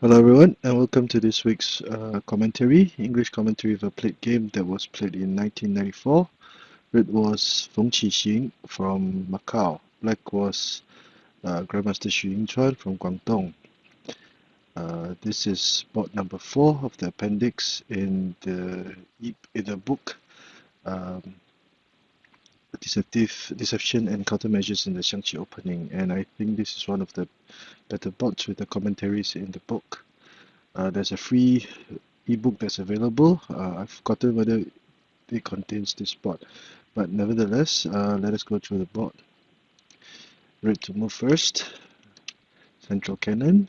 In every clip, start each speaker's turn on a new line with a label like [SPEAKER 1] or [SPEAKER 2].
[SPEAKER 1] Hello everyone, and welcome to this week's commentary, English commentary of a played game that was played in 1994. Red was Feng Qixing from Macau. Black was Grandmaster Yinchuan from Guangdong. This is board number 4 of the appendix in the book um, Deception and Countermeasures in the Xiangqi opening, and I think this is one of the better boards with the commentaries in the book. There's a free ebook that's available. I've forgotten whether it contains this board, but nevertheless, let us go through the board. Red to move first, central cannon,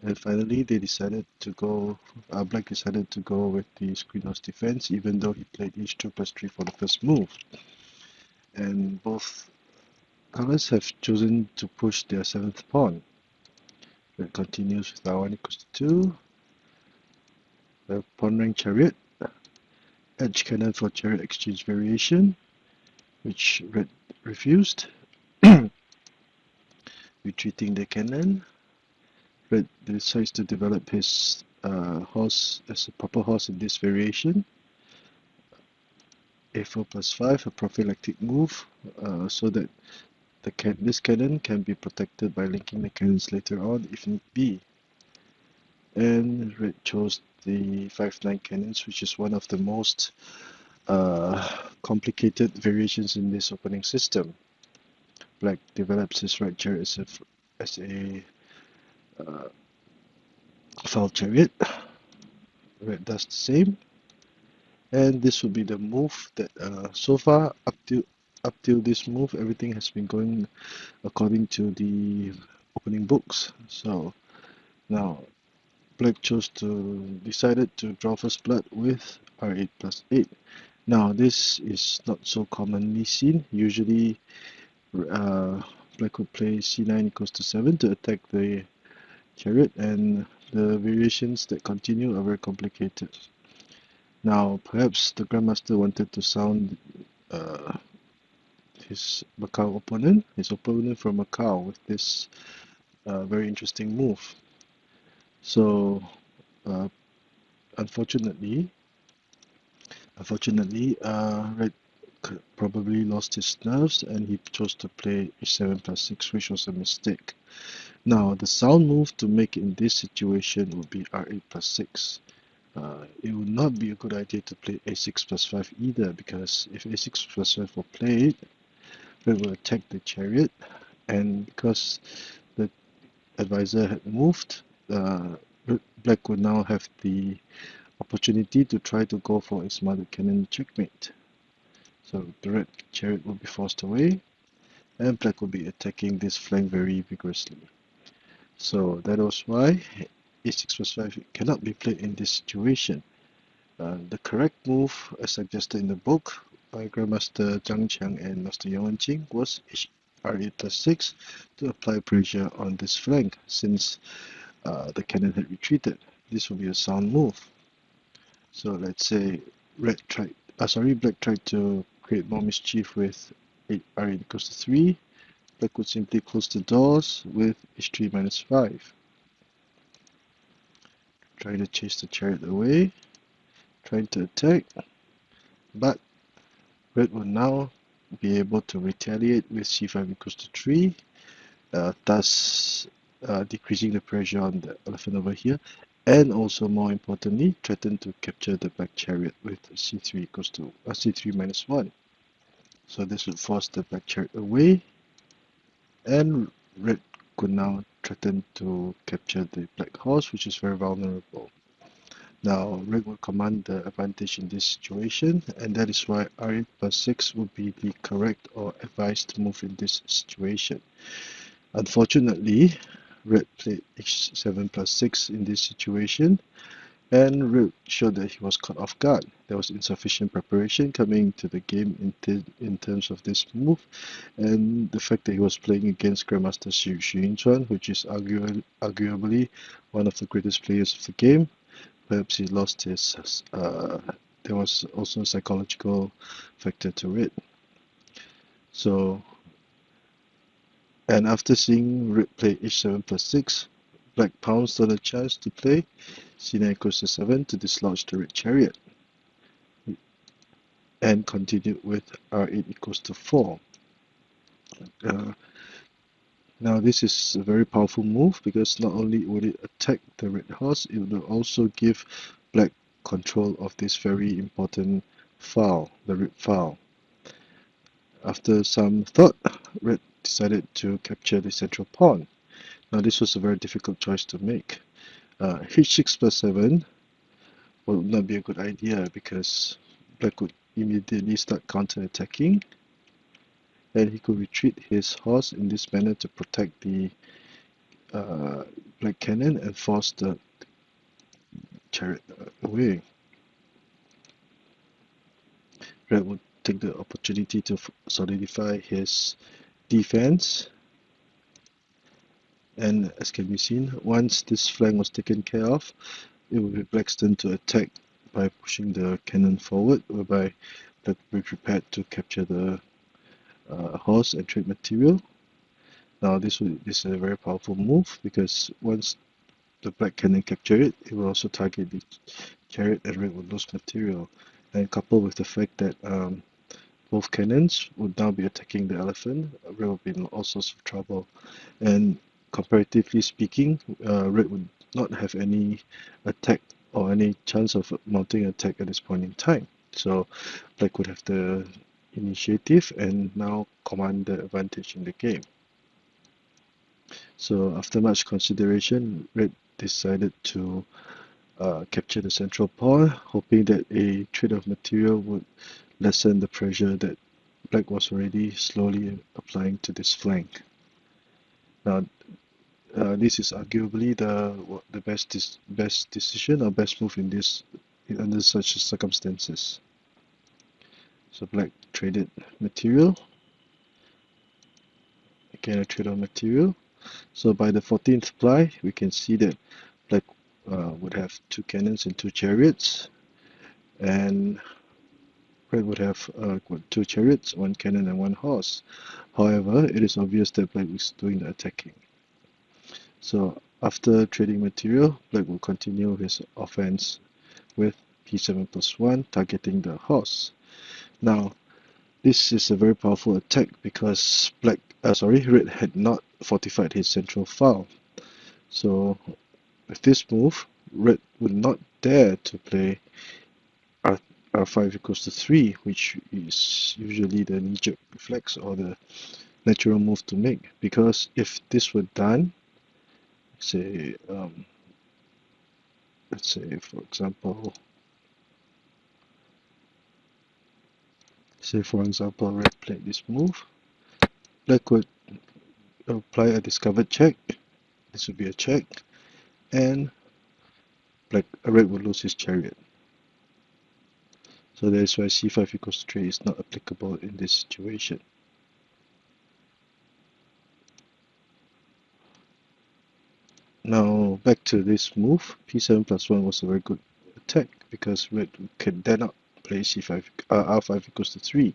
[SPEAKER 1] and finally they decided to go. Black decided to go with the Screenhouse defense, even though he played h2 plus 3 for the first move. And both colors have chosen to push their 7th pawn. Red continues with r1 equals to 2. Pawn rank Chariot, edge cannon for Chariot exchange variation, which Red refused. Retreating the cannon, Red decides to develop his horse as a proper horse in this variation. A4 plus 5, a prophylactic move, so that this cannon can be protected by linking the cannons later on if need be. And Red chose the 5-9 cannons, which is one of the most complicated variations in this opening system. Black develops his right chariot as a foul chariot. Red does the same, and this will be the move that so far up till this move, everything has been going according to the opening books. So now Black decided to draw first blood with r8 plus 8. Now this is not so commonly seen. Usually Black would play c9 equals to 7 to attack the chariot, and the variations that continue are very complicated. Now perhaps the Grandmaster wanted to sound his opponent from Macau, with this very interesting move. So uh, unfortunately, Red probably lost his nerves and he chose to play h7 plus 6, which was a mistake. Now the sound move to make in this situation would be r8 plus 6. It would not be a good idea to play a6 plus 5 either, because if a6 plus 5 were played, Red will attack the chariot, and because the advisor had moved, Black would now have the opportunity to try to go for a smothered cannon checkmate. So the red chariot will be forced away, and Black will be attacking this flank very vigorously. So that was why a6 plus 5 cannot be played in this situation. The correct move, as suggested in the book by Grandmaster Zhang and Master Wenqing, was r8 plus 6 to apply pressure on this flank, since the cannon had retreated. This will be a sound move. So let's say Black tried to create more mischief with r8 equals to 3. Black would simply close the doors with h3 minus 5. Trying to chase the chariot away, trying to attack, but Red will now be able to retaliate with c5 equals to 3, thus decreasing the pressure on the elephant over here, and also more importantly, threaten to capture the black chariot with c3 equals to c3 minus 1. So this would force the black chariot away, and Red could now threaten to capture the black horse, which is very vulnerable. Now Red will command the advantage in this situation, and that is why r8 plus 6 would be the correct or advised move in this situation. Unfortunately, Red played h7 plus 6 in this situation, and Red showed that he was caught off guard. There was insufficient preparation coming to the game in terms of this move, and the fact that he was playing against Grandmaster Yinchuan, which is arguably one of the greatest players of the game. Perhaps he lost his. There was also a psychological factor to it. So And after seeing red play h7 plus 6, black pounced on a chance to play c9 equals to 7 to dislodge the red chariot, and continued with r8 equals to 4. Now this is a very powerful move because not only would it attack the red horse, it will also give black control of this very important file, the red file. After some thought, red decided to capture the central pawn. Now this was a very difficult choice to make. h6 plus 7 would not be a good idea because black would immediately start counter-attacking, and he could retreat his horse in this manner to protect the black cannon and force the chariot away. Red would take the opportunity to solidify his defense, and as can be seen, once this flank was taken care of, it would be black's turn to attack by pushing the cannon forward, whereby black will be prepared to capture the horse and trade material. Now this is a very powerful move because once the black cannon capture it, it will also target the chariot and red will lose material. And coupled with the fact that both cannons would now be attacking the elephant, red will be in all sorts of trouble. And comparatively speaking, red would not have any attack or any chance of mounting an attack at this point in time. So black would have the initiative and now command the advantage in the game. So after much consideration, red decided to capture the central pawn, hoping that a trade of material would lessen the pressure that black was already slowly applying to this flank. Now, this is arguably the best decision or best move in this under such circumstances. So black traded material. Again, a trade of material. So by the 14th ply, we can see that black would have 2 cannons and 2 chariots, and red would have 2 chariots, 1 cannon and 1 horse. However, it is obvious that black is doing the attacking. So after trading material, black will continue his offense with p7 plus 1, targeting the horse. Now, this is a very powerful attack because red had not fortified his central file. So with this move, red would not dare to play r5 equals to 3, which is usually the knee-jerk reflex or the natural move to make, because if this were done, say let's say for example red played this move, black would apply a discovered check. This would be a check, and red would lose his chariot. So that is why c5 equals to 3 is not applicable in this situation. Now back to this move, p7 plus 1 was a very good attack because red can dare not play r5 equals to 3.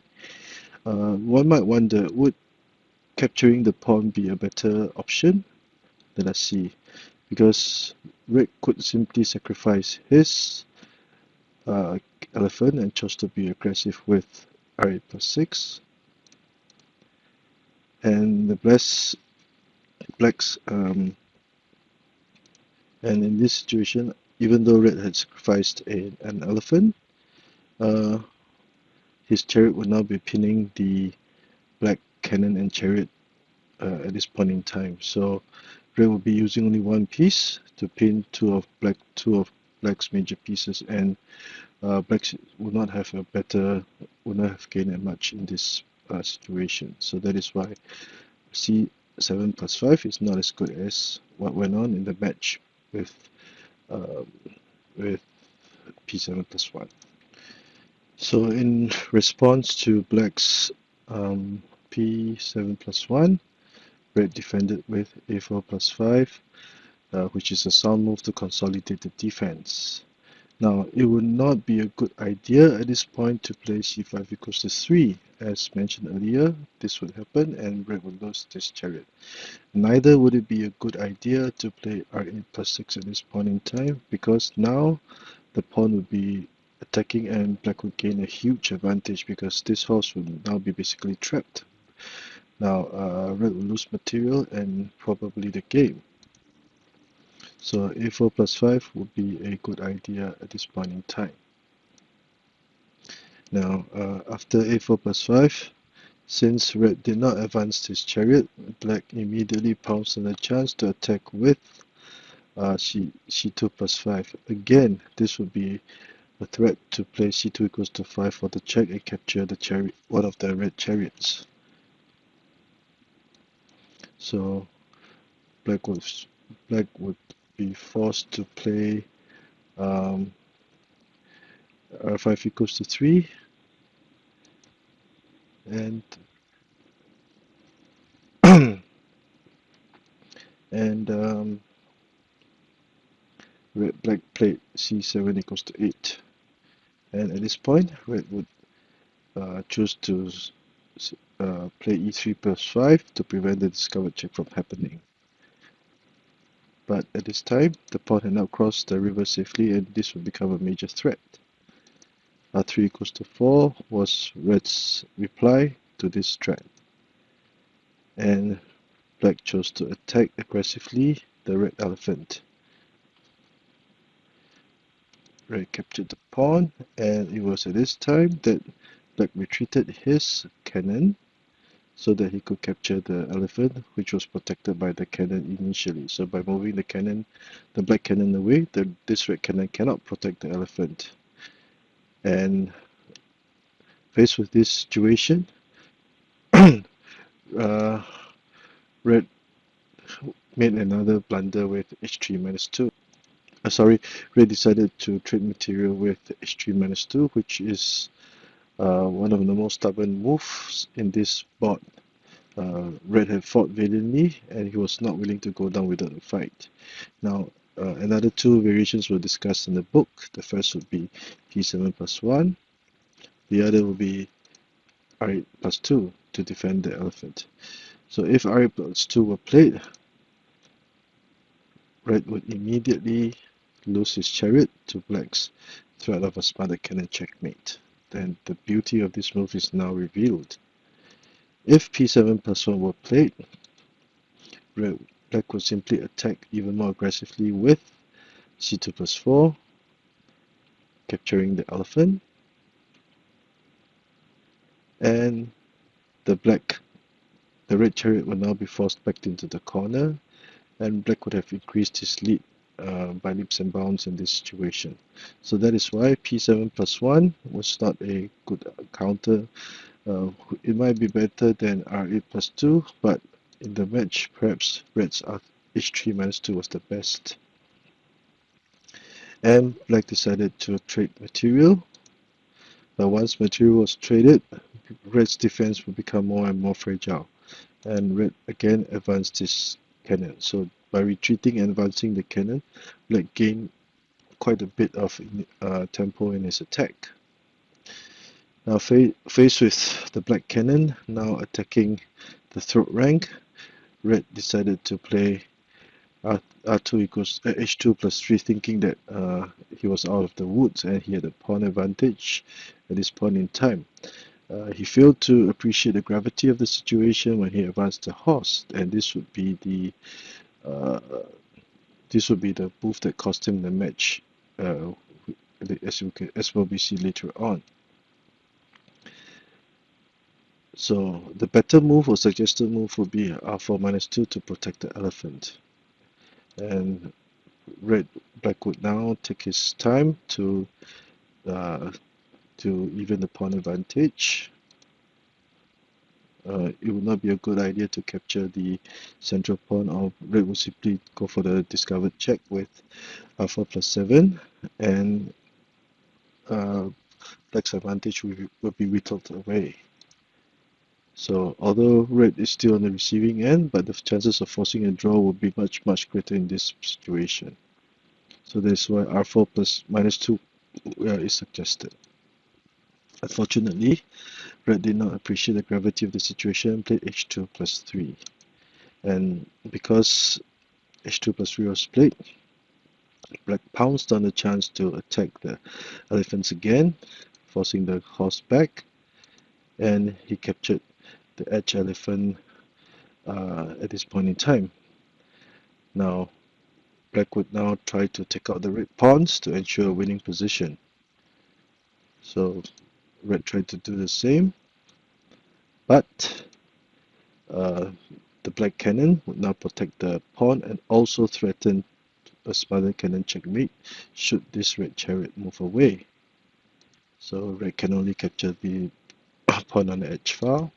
[SPEAKER 1] One might wonder, would capturing the pawn be a better option? Let us see. Because red could simply sacrifice his elephant and chose to be aggressive with r8 plus 6. And the blacks and in this situation, even though red had sacrificed an elephant, his chariot would now be pinning the black cannon and chariot at this point in time. So red will be using only one piece to pin two of black's major pieces, and black would not have gained much in this situation. So that is why c7 plus 5 is not as good as what went on in the match with p7 plus 1. So in response to black's p7 plus 1, red defended with a4 plus 5, which is a sound move to consolidate the defense. Now, it would not be a good idea at this point to play c5 equals to 3. As mentioned earlier, this would happen and red would lose this chariot. Neither would it be a good idea to play r8 plus 6 at this point in time, because now the pawn would be attacking and black would gain a huge advantage because this horse would now be basically trapped. Now, red will lose material and probably the game. So a4 plus 5 would be a good idea at this point in time. Now, after a4 plus 5, since red did not advance his chariot, black immediately pounced on a chance to attack with c2 plus 5. Again, this would be a threat to play c2 equals to 5 for the check and capture the chariot, one of the red chariots. So black would be forced to play r5 equals to 3, and and black played c7 equals to 8. And at this point, red would choose to play e3 plus 5 to prevent the discovered check from happening. But at this time, the pawn had now crossed the river safely, and this would become a major threat. r3 equals to 4 was red's reply to this threat. And black chose to attack aggressively the red elephant. Red captured the pawn, and it was at this time that black retreated his cannon so that he could capture the elephant, which was protected by the cannon initially. So by moving the cannon, the black cannon away, this red cannon cannot protect the elephant. And faced with this situation, red made another blunder with h3 minus 2. Red decided to trade material with h3 minus 2, which is one of the most stubborn moves in this board. Red had fought valiantly, and he was not willing to go down without a fight. Now, another two variations were discussed in the book. The first would be p7 plus 1. The other would be r8 plus 2 to defend the elephant. So if r8 plus 2 were played, red would immediately lose his chariot to black's threat of a smarted cannon checkmate. Then the beauty of this move is now revealed. If p7 plus 1 were played, black would simply attack even more aggressively with c2 plus 4, capturing the elephant, and the red chariot would now be forced back into the corner, and black would have increased his lead by leaps and bounds in this situation. So that is why p7 plus 1 was not a good counter. It might be better than r8 plus 2, but in the match, perhaps red's h3 minus 2 was the best. And black decided to trade material. But once material was traded, red's defense would become more and more fragile. And red again advanced his cannon. So by retreating and advancing the cannon, black gained quite a bit of tempo in his attack. Now faced with the black cannon, now attacking the throat rank, red decided to play r2 equals h2 plus 3, thinking that he was out of the woods and he had a pawn advantage at this point in time. He failed to appreciate the gravity of the situation when he advanced the horse, and this would be the move that cost him the match, as we'll be see later on. So the better move or suggested move would be r4 minus 2 to protect the elephant. And black would now take his time to even the pawn advantage. It would not be a good idea to capture the central pawn, or red would simply go for the discovered check with r4 plus 7, and black's advantage will be whittled away. So although red is still on the receiving end, but the chances of forcing a draw would be much greater in this situation. So that's why r4 plus minus 2 is suggested. Unfortunately, Red did not appreciate the gravity of the situation and played h2 plus 3. And because h2 plus 3 was played, Black pounced on the chance to attack the elephants again, forcing the horse back, and he captured the edge elephant at this point in time. Now, Black would now try to take out the red pawns to ensure a winning position. So Red tried to do the same, but the black cannon would now protect the pawn and also threaten a smarter cannon checkmate should this red chariot move away. So red can only capture the pawn on the edge file,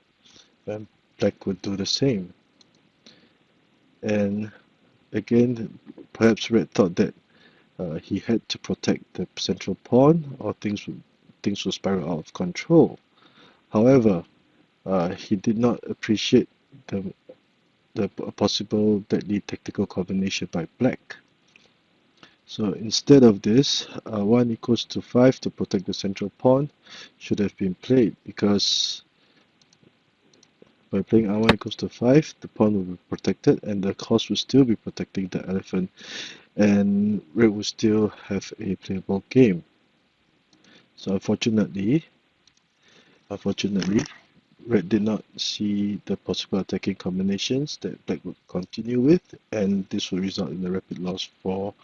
[SPEAKER 1] and black would do the same. And again, perhaps red thought that he had to protect the central pawn, or things would spiral out of control. However, he did not appreciate the possible deadly tactical combination by black. So instead of this, 1 equals to 5 to protect the central pawn should have been played, because by playing r1 equals to 5, the pawn will be protected and the horse will still be protecting the elephant, and red will still have a playable game. So unfortunately, red did not see the possible attacking combinations that black would continue with, and this would result in a rapid loss for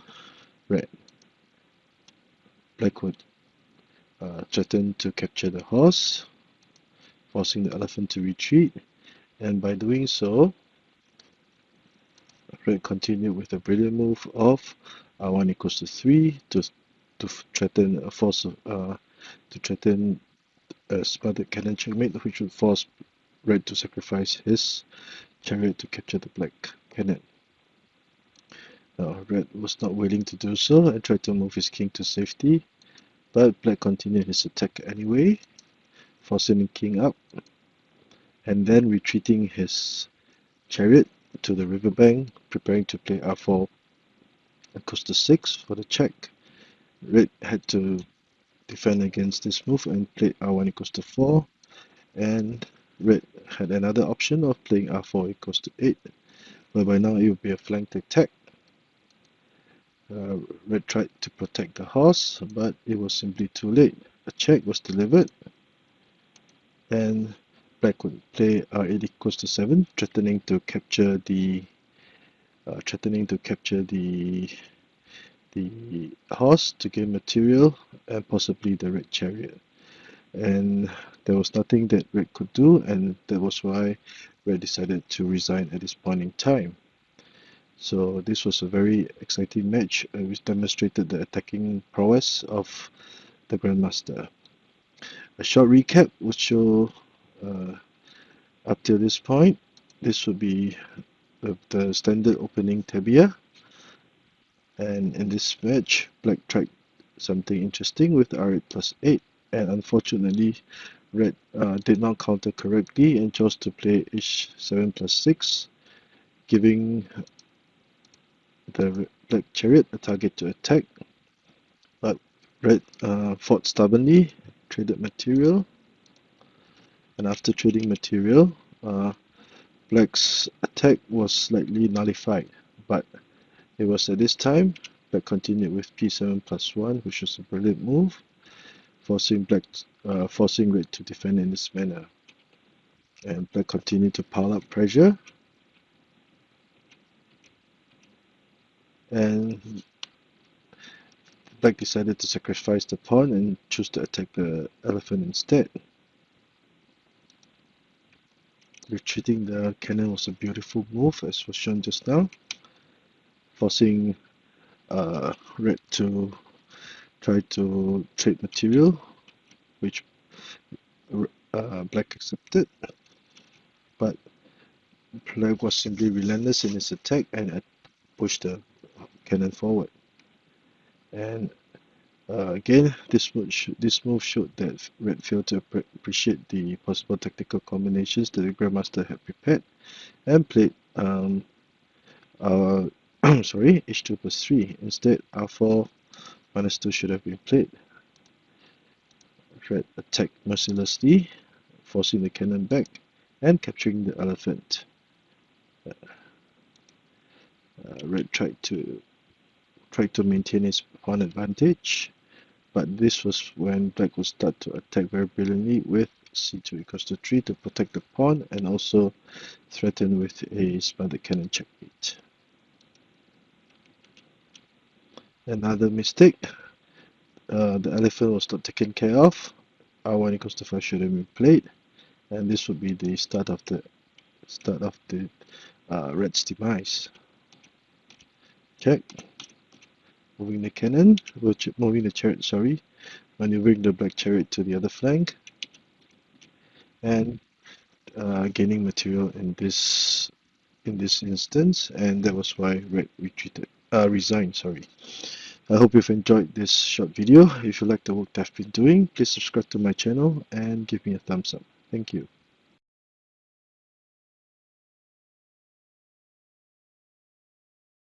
[SPEAKER 1] red. Black would threaten to capture the horse, forcing the elephant to retreat, and by doing so, red continued with a brilliant move of r1 equals to 3 to threaten a force to threaten a spotted cannon checkmate, which would force red to sacrifice his chariot to capture the black cannon. Now, red was not willing to do so and tried to move his king to safety, but black continued his attack anyway, forcing the king up, and then retreating his chariot to the riverbank, preparing to play r4 equals to 6 for the check. Red had to defend against this move and played r1 equals to 4, and red had another option of playing r4 equals to 8, whereby now it would be a flanked attack. Red tried to protect the horse, but it was simply too late. A check was delivered, and black would play r8 equals to 7, threatening to capture the horse to gain material and possibly the red chariot. And there was nothing that red could do, and that was why red decided to resign at this point in time. So this was a very exciting match, which demonstrated the attacking prowess of the Grandmaster. A short recap would show up till this point, this would be the standard opening tabia. And in this match, black tried something interesting with r8 plus 8, and unfortunately red did not counter correctly and chose to play h7 plus 6, giving the black chariot a target to attack. But red fought stubbornly, traded material, and after trading material, black's attack was slightly nullified, but it was at this time black continued with p7 plus 1, which was a brilliant move, forcing red to defend in this manner. And black continued to pile up pressure, and black decided to sacrifice the pawn and choose to attack the elephant instead. Retreating the cannon was a beautiful move, as was shown just now, forcing red to try to trade material, which black accepted, but black was simply relentless in his attack and pushed the cannon forward. And again, this move showed that red failed to appreciate the possible tactical combinations that the Grandmaster had prepared and played h2 plus 3. Instead, r4 minus 2 should have been played. Red attacked mercilessly, forcing the cannon back and capturing the elephant. Red tried to maintain his pawn advantage, but this was when Black would start to attack very brilliantly with c2 equals to 3 to protect the pawn and also threaten with a spotted cannon checkmate. Another mistake, the elephant was not taken care of. R1 equals to 5 should have been played, and this would be the start of the Red's demise. Check. Moving the cannon, moving the chariot, sorry, maneuvering the Black chariot to the other flank, and gaining material in this instance, and that was why Red resigned. Sorry. I hope you've enjoyed this short video. If you like the work that I've been doing, please subscribe to my channel and give me a thumbs up. Thank you.